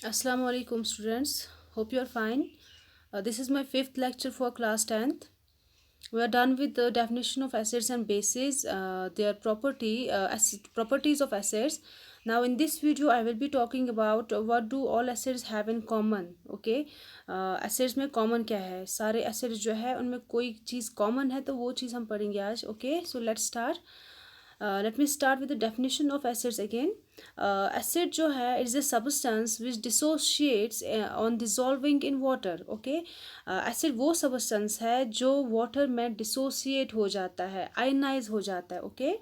Assalamu alaikum students. Hope you are fine. This is my fifth lecture for class 10th. We are done with the definition of acids and bases, their properties of acids. Now in this video I will be talking about what do all acids have in common. Okay, acids में common क्या है? सारे acids जो है उनमें कोई चीज़ common है तो वो चीज़ हम पढ़ेंगे आज. Okay, so let's start. Let me start with the definition of acids again. Acid जो है is a substance which dissociates on dissolving in water. Okay, acid वो substance है जो water में dissociate हो जाता है, ionize हो जाता है. Okay,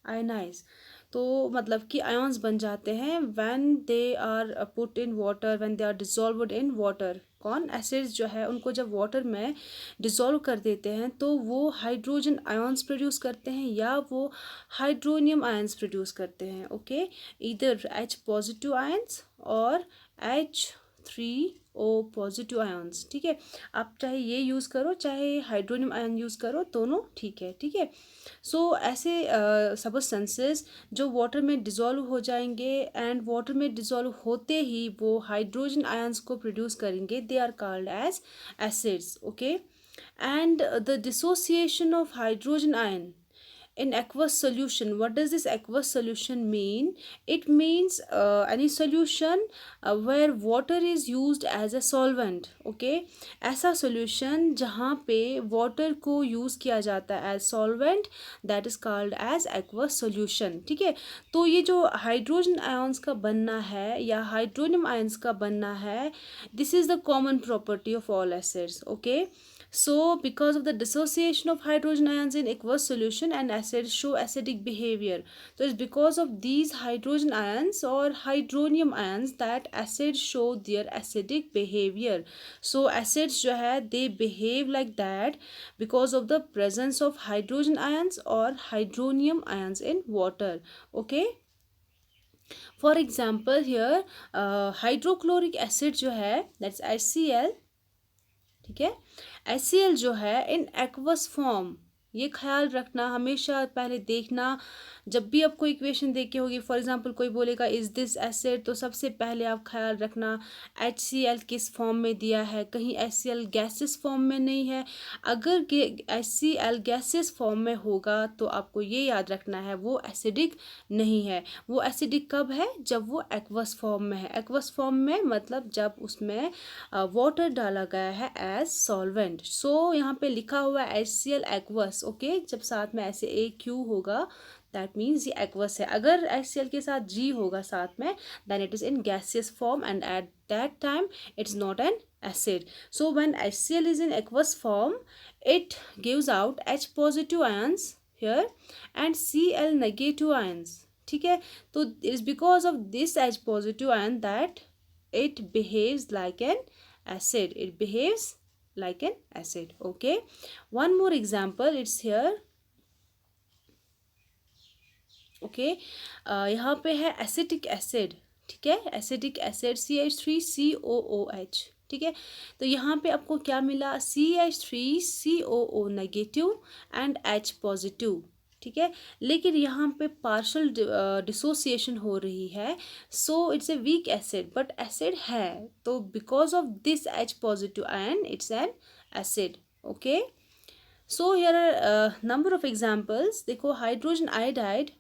ionize तो मतलब कि आयंस बन जाते हैं when they are put in water, when they are dissolved in water. कौन एसिड्स जो है उनको जब वाटर में डिजॉल्व कर देते हैं तो वो हाइड्रोजन आयंस प्रोड्यूस करते हैं या वो हाइड्रोनियम आयंस प्रोड्यूस करते हैं. ओके, इधर एच पॉजिटिव आयंस और H3 O पॉजिटिव आयंस. ठीक है, आप चाहे ये यूज़ करो चाहे हाइड्रोनियम आयन यूज़ करो, दोनों ठीक है. ठीक है, सो ऐसे सबस्टेंसेस जो वाटर में डिज़ोल्व हो जाएंगे एंड वाटर में डिज़ोल्व होते ही वो हाइड्रोजन आयंस को प्रोड्यूस करेंगे, they are called as acids. Okay, and the dissociation of hydrogen ion in aqueous solution. What does this aqueous solution mean? It means any solution where water is used as a solvent. Okay, ऐसा solution जहाँ पे water को use किया जाता है as solvent, that is called as aqueous solution. ठीक है, तो ये जो hydrogen ions का बनना है या hydronium ions का बनना है, this is the common property of all acids. Okay, so because of the dissociation of hydrogen ions in aqueous solution and acids show acidic behavior. So it's because of these hydrogen ions or hydronium ions that acids show their acidic behavior. So acids जो है they behave like that because of the presence of hydrogen ions or hydronium ions in water. Okay, for example here hydrochloric acid जो है that's HCl. ठीक है, HCl जो है in aqueous form, ये ख्याल रखना हमेशा, पहले देखना जब भी आपको इक्वेशन देखे होगी. फॉर एग्जांपल कोई बोलेगा इज़ दिस एसिड, तो सबसे पहले आप ख्याल रखना HCl किस फॉर्म में दिया है, कहीं HCl गैसेस फॉर्म में नहीं है. अगर HCl गैसेस फॉर्म में होगा तो आपको ये याद रखना है वो एसिडिक नहीं है. वो एसिडिक कब है? जब वो एक्वस फॉर्म में है. एक्वस फॉर्म में मतलब जब उसमें वाटर डाला गया है एज सॉल्वेंट. सो यहाँ पे लिखा हुआ है HCl एक्वस. ओके, जब साथ में ऐसे AQ होगा दैट मीन्स ये एक्वस है. अगर HCl के साथ G होगा साथ में then it is in gaseous form and at that time it's not an acid. So when HCl is in aqueous form, it gives out H positive ions here and Cl negative ions. ठीक है, तो it is because of this H positive ion that it behaves like an acid. It behaves like an acid. Okay, one more example, it's here. Okay, यहाँ पे है acetic acid. ठीक है, acetic acid CH3COOH. ठीक है, तो यहाँ पे आपको क्या मिला? CH3COO negative and H positive. ठीक है, लेकिन यहाँ पे पार्शल डिसोसिएशन हो रही है, so it's a weak acid but acid है. तो because of this H positive ion it's an acid. Okay, so here are number of examples. देखो hydrogen iodide,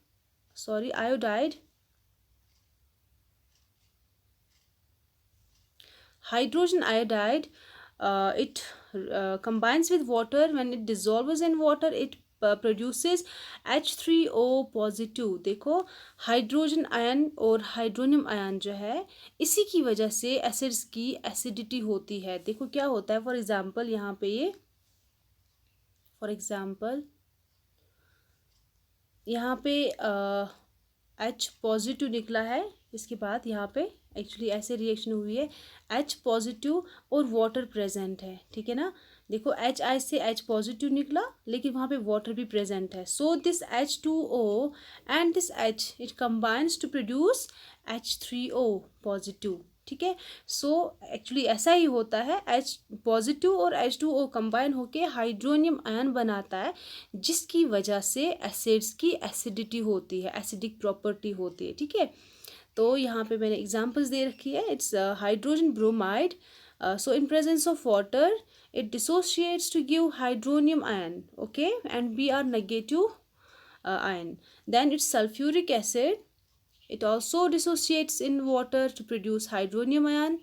iodide. Hydrogen iodide, it combines with water. When it dissolves in water it produces H3O positive. देखो hydrogen ion और hydronium ion जो है इसी की वजह से acids की एसिडिटी होती है. देखो क्या होता है, फॉर एग्जांपल यहाँ पे ये, फॉर एग्जांपल यहाँ पे H पॉजिटिव निकला है, इसके बाद यहाँ पे एक्चुअली ऐसे रिएक्शन हुई है H पॉजिटिव और वाटर प्रेजेंट है. ठीक है ना, देखो HI से H पॉजिटिव निकला लेकिन वहाँ पे वाटर भी प्रेजेंट है. So this H2O and this H it combines to produce H3O positive. ठीक है, सो एक्चुअली ऐसा ही होता है, H पॉजिटिव और H2O कंबाइन होके हाइड्रोनियम आयन बनाता है जिसकी वजह से एसिड्स की एसिडिटी होती है, एसिडिक प्रॉपर्टी होती है. ठीक है, तो यहाँ पे मैंने एग्जांपल्स दे रखी है. It's hydrogen bromide. So in presence of water it dissociates to give hydronium ion, okay, and we are negative ion. Then it's sulfuric acid. It also dissociates in water to produce hydronium ion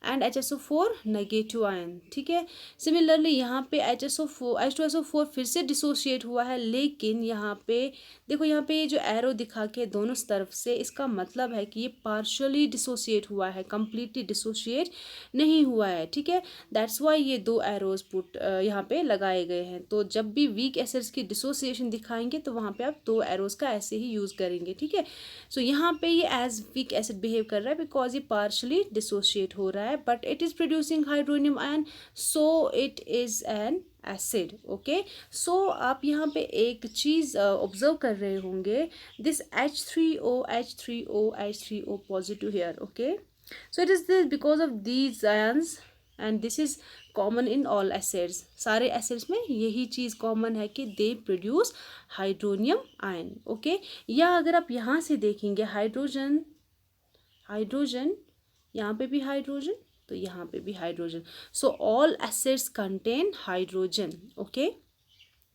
and HSO4 negative ion. ठीक है. Similarly यहाँ पे H2SO4 फिर से dissociate हुआ है, लेकिन यहाँ पे देखो, यहाँ पे ये जो एरो दिखा के दोनों तरफ से, इसका मतलब है कि ये पार्शली डिसोशिएट हुआ है, कम्प्लीटली डिसोशिएट नहीं हुआ है. ठीक है. दैट्स वाई ये दो एरोज पुट यहाँ पे लगाए गए हैं. तो जब भी वीक एसिड्स की डिसोसिएशन दिखाएंगे तो वहाँ पे आप दो एरोज का ऐसे ही यूज़ करेंगे. ठीक है. सो यहाँ पे ये एज वीक एसिड बिहेव कर रहा है बिकॉज ये पार्शली डिसोशिएट हो रहा है, but it is producing hydronium ion, so it is an acid. Okay, so आप यहाँ पे एक चीज़ ऑब्जर्व कर रहे होंगे, this H3O positive here. Okay, so it is this because of these ions and this is common in all acids. सारे acids में यही चीज़ common है कि they produce hydronium ion. Okay, या अगर आप यहाँ से देखेंगे हाइड्रोजन, यहाँ पे भी हाइड्रोजन, तो यहाँ पे भी hydrogen. So all acids contain hydrogen. Okay,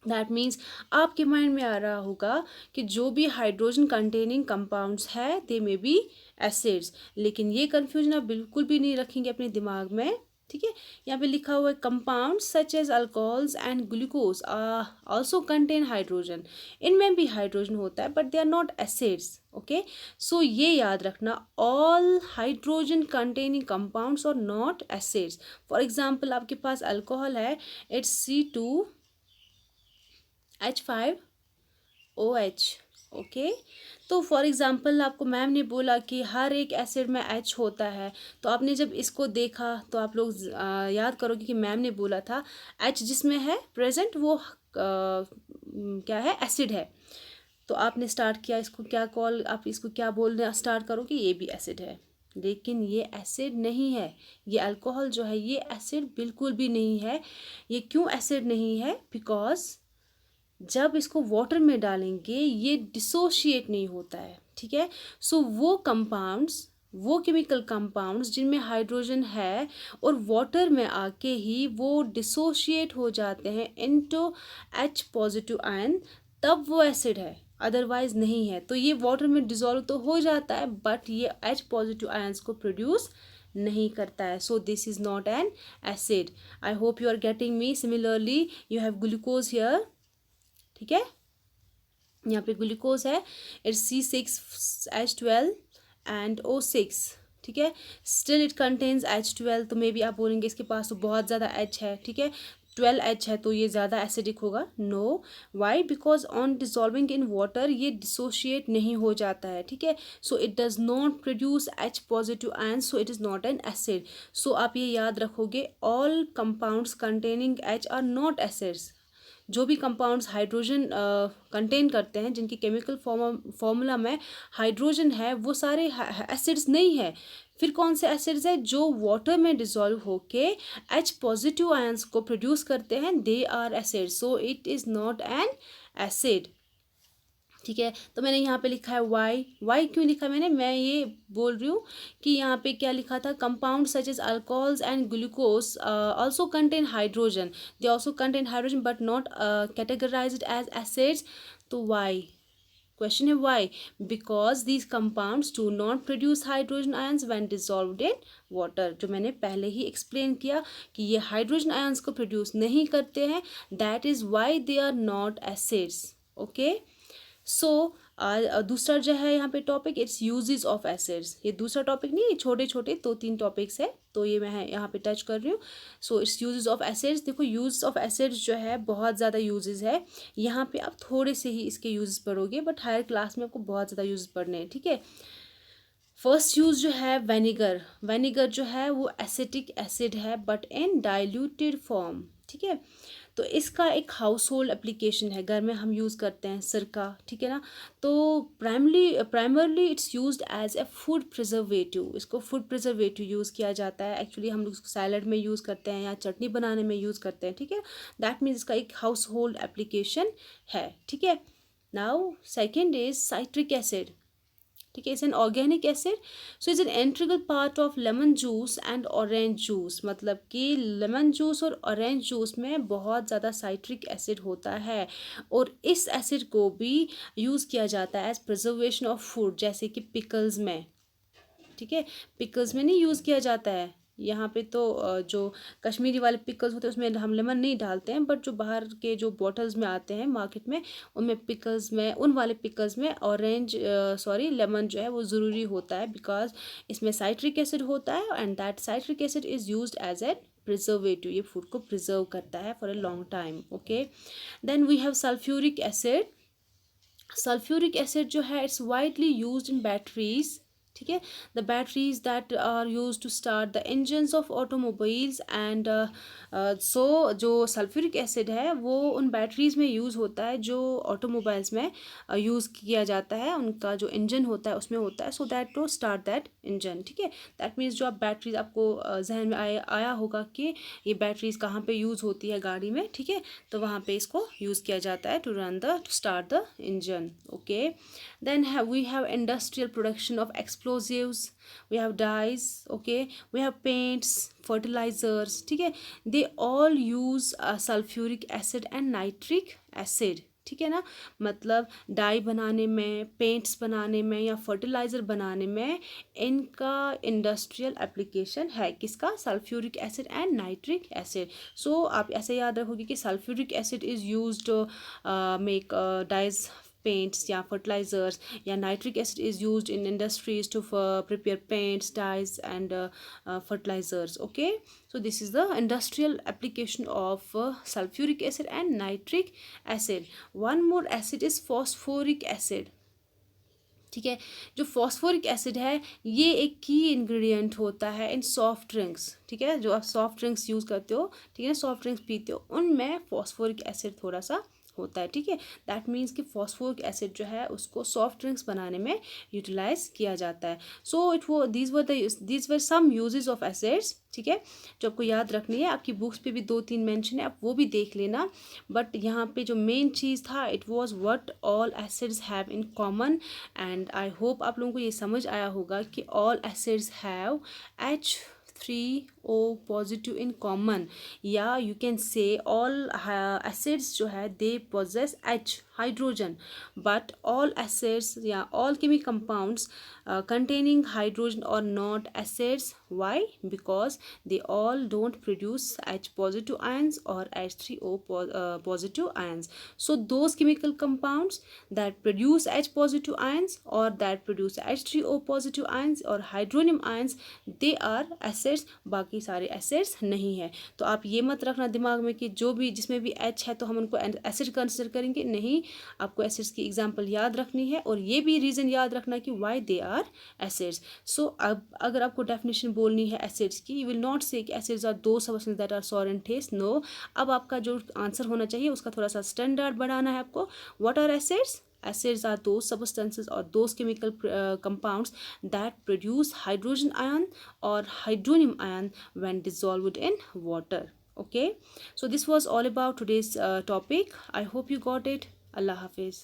that means आपके माइंड में आ रहा होगा कि जो भी हाइड्रोजन कंटेनिंग कंपाउंड्स है दे मे बी एसिड्स, लेकिन ये कन्फ्यूजन आप बिल्कुल भी नहीं रखेंगे अपने दिमाग में. ठीक है. यहाँ पे लिखा हुआ है compound such as alcohols and glucose also contain hydrogen. इनमें भी हाइड्रोजन होता है but they are not acids. Okay, so ये याद रखना, ऑल हाइड्रोजन कंटेनिंग कंपाउंड्स और नॉट एसिड्स. फॉर एग्जाम्पल आपके पास अल्कोहल है, इट्स C2H5OH. ओके, तो फॉर एग्ज़ाम्पल आपको मैम ने बोला कि हर एक एसिड में H होता है, तो आपने जब इसको देखा तो आप लोग याद करोगे कि मैम ने बोला था H जिसमें है प्रेजेंट वो क्या है, एसिड है. तो आपने स्टार्ट किया इसको क्या कॉल, आप इसको क्या बोलना स्टार्ट करोगे, ये भी एसिड है, लेकिन ये एसिड नहीं है. ये अल्कोहल जो है ये एसिड बिल्कुल भी नहीं है. ये क्यों एसिड नहीं है? बिकॉज जब इसको वाटर में डालेंगे ये डिसोशिएट नहीं होता है. ठीक है. सो वो कंपाउंड्स, वो केमिकल कंपाउंड्स जिनमें हाइड्रोजन है और वाटर में आके ही वो डिसोशिएट हो जाते हैं इनटू H पॉजिटिव आयन, तब वो एसिड है, अदरवाइज नहीं है. तो ये वाटर में डिजोल्व तो हो जाता है बट ये H पॉजिटिव आयंस को प्रोड्यूस नहीं करता है. So this is not an acid. I hope you are getting me. Similarly you have glucose here. ठीक है, यहाँ पे ग्लूकोज है, इट्स C6H12 एंड O6. ठीक है, स्टिल इट कंटेन्स H12. तो मे बी आप बोलेंगे इसके पास तो बहुत ज़्यादा H है. ठीक है, 12H है तो ये ज़्यादा एसिडिक होगा. No, why? Because on dissolving in water ये डिसोशिएट नहीं हो जाता है. ठीक है, so it does not produce H positive ion, so it is not an acid. So आप ये याद रखोगे, all compounds containing H are not acids. जो भी कंपाउंड्स हाइड्रोजन कंटेन करते हैं, जिनकी केमिकल फॉर्मूला में हाइड्रोजन है, वो सारे एसिड्स नहीं है. फिर कौन से एसिड्स है? जो वाटर में डिसॉल्व होके H पॉजिटिव आयंस को प्रोड्यूस करते हैं, they are acid. So it is not an acid. ठीक है, तो मैंने यहाँ पे लिखा है वाई क्यों लिखा मैंने? मैं ये बोल रही हूँ कि यहाँ पे क्या लिखा था, compound such as alcohols and glucose also contain hydrogen, they also contain hydrogen but not categorised as acids. तो वाई? क्वेश्चन है why? Because these compounds do not produce hydrogen ions when dissolved in water. जो मैंने पहले ही explain किया कि ये hydrogen ions को produce नहीं करते हैं, that is why they are not acids. Okay, so दूसरा जो है यहाँ पे topic, it's uses of acids. ये दूसरा टॉपिक नहीं, ये छोटे छोटे 2-3 टॉपिक्स है, तो ये मैं यहाँ पे टच कर रही हूँ. So it's uses of acids. देखो, यूज ऑफ एसिड्स जो है बहुत ज़्यादा यूजेस है. यहाँ पे आप थोड़े से ही इसके यूजेस पढ़ोगे, बट हायर क्लास में आपको बहुत ज़्यादा यूज पढ़ने हैं. ठीक है. फर्स्ट यूज़ जो है वेनिगर जो है वो एसिटिक एसिड है बट इन डाइल्यूटेड फॉर्म. ठीक है, तो इसका एक हाउस होल्ड एप्लीकेशन है, घर में हम यूज़ करते हैं सिरका. ठीक है ना. तो primarily it's used as a food preservative. इसको फूड प्रिजर्वेटिव यूज़ किया जाता है. एक्चुअली हम लोग इसको सैलड में यूज़ करते हैं या चटनी बनाने में यूज़ करते हैं. ठीक है, दैट मीन्स इसका एक हाउस होल्ड एप्लीकेशन है. ठीक है. Now second is citric acid. ठीक है, it's an organic acid, so is an integral part of lemon juice and orange juice. मतलब कि लेमन जूस और ऑरेंज जूस में बहुत ज़्यादा साइट्रिक एसिड होता है, और इस एसिड को भी यूज़ किया जाता है एज प्रिजर्वेशन ऑफ फूड, जैसे कि पिकल्स में। ठीक है, पिकल्स में नहीं यूज़ किया जाता है। यहाँ पे तो जो कश्मीरी वाले पिकल्स होते हैं उसमें हम लेमन नहीं डालते हैं, बट जो बाहर के जो बॉटल्स में आते हैं मार्केट में, उनमें पिकल्स में, उन वाले पिकल्स में ऑरेंज लेमन जो है वो ज़रूरी होता है, बिकॉज इसमें साइट्रिक एसिड होता है, and that citric acid is used as a preservative. ये फूड को प्रिजर्व करता है for a long time. Okay, then we have sulphuric acid. Sulphuric acid जो है it's widely used in batteries. ठीक है, the batteries that are use to start the engines of automobiles, and so जो sulphuric acid है वो उन batteries में use होता है जो ऑटोमोबाइल्स में यूज़ किया जाता है, उनका जो इंजन होता है उसमें होता है, so that to start that engine. ठीक है, दैट मीन्स जो आप बैटरीज, आपको जहन में आया होगा कि ये बैटरीज कहाँ पे यूज़ होती है गाड़ी में। ठीक है, तो वहाँ पे इसको यूज़ किया जाता है to start the engine. Okay, then we have industrial production of explosives, we have dyes, okay, we have paints, fertilizers। ठीक है, they all use sulfuric acid and nitric acid। ठीक है ना, मतलब डाई बनाने में, पेंट्स बनाने में या फर्टिलाइज़र बनाने में इनका इंडस्ट्रियल एप्लीकेशन है। किसका? Sulphuric acid and nitric acid. So आप ऐसे याद रखोगे कि sulphuric acid is used to make dyes, paints या fertilizers, या nitric acid is used in industries to prepare paints, dyes and fertilizers। okay, so this is the industrial application of sulfuric acid and nitric acid। one more acid is phosphoric acid। ठीक है, जो phosphoric acid है ये एक की ingredient होता है इन soft drinks. ठीक है, जो आप सॉफ्ट ड्रिंक्स यूज़ करते हो, ठीक है, सॉफ्ट ड्रिंक्स पीते हो, उनमें फॉस्फोरिक एसिड थोड़ा सा होता है। ठीक है, दैट मीन्स कि फॉस्फोरिक एसिड जो है उसको सॉफ्ट ड्रिंक्स बनाने में यूटिलाइज किया जाता है। So these were some uses of acids. ठीक है, जो आपको याद रखनी है, आपकी बुक्स पे भी 2-3 मेंशन है, आप वो भी देख लेना। बट यहाँ पे जो मेन चीज़ था, it was what all acids have in common, and I hope आप लोगों को ये समझ आया होगा कि all acids have H3O positive in common, या you can say all acids जो है they possess H hydrogen, but all acids या all chemical compounds containing hydrogen are not acids। why? Because they all don't produce H positive ions or H3O positive ions। so those chemical compounds that produce H positive ions or that produce H3O positive ions or hydronium ions, they are acids। बाकी सारे acids नहीं है। तो आप ये मत रखना दिमाग में कि जो भी जिसमें भी H है तो हम उनको एसिड कंसिडर करेंगे, नहीं। आपको एसिड्स की एग्जांपल याद रखनी है, और ये भी रीज़न याद रखना कि वाई दे आर एसिड्स। सो अब अगर आपको डेफिनेशन बोलनी है एसिड्स की, यू विल नॉट से कि acids are those substance that are sour and taste. No, अब आपका जो आंसर होना चाहिए उसका थोड़ा सा स्टैंडर्ड बढ़ाना है आपको। What are acids? Acids are those substances or those chemical compounds that produce hydrogen ion or hydronium ion when dissolved in water। okay, so this was all about today's topic। I hope you got it। Allah Hafiz।